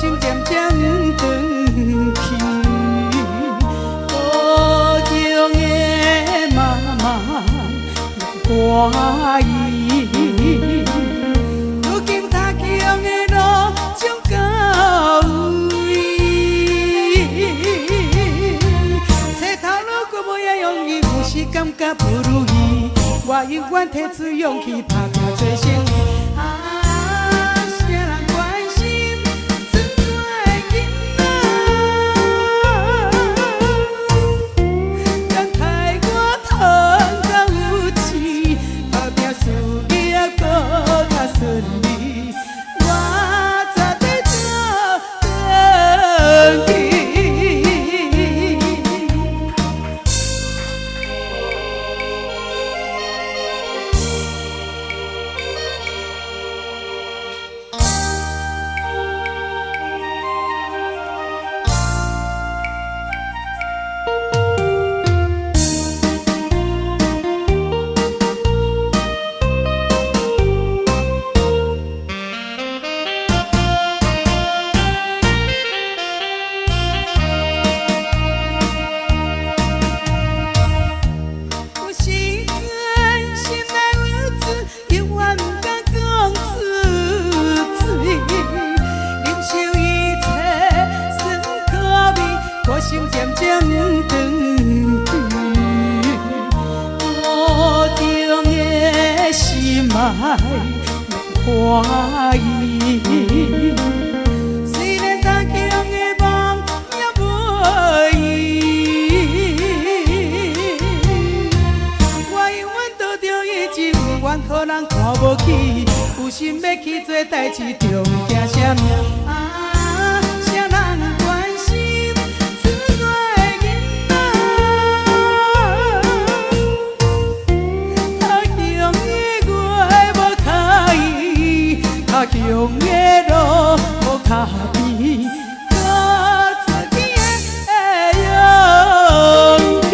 心渐渐长去，高雄的妈妈挂意。如今他乡的路将到位，找头路还无遐容易，有时感觉不如意，我永远提出勇气，打拼做生意。心渐渐长去，无中的心爱免怀疑。虽然他乡的梦也无依，我永远倒着伊情愿，予人看无起。有心要去做代志，着惊啥物？他乡的路无脚边，靠自己的勇气。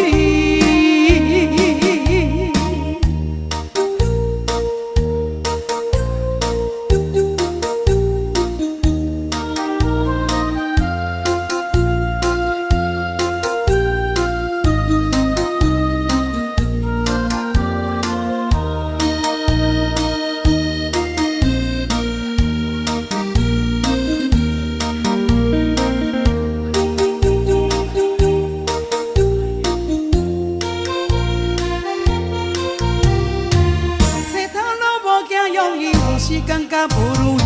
有时感觉不如意，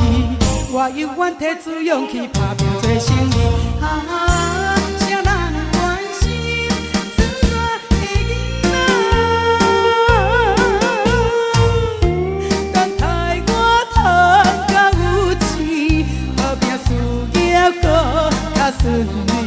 我永远提出勇气，打拼做生意。啥人关心自我的囡仔？等待我通到有钱，好拼事业搁较顺利。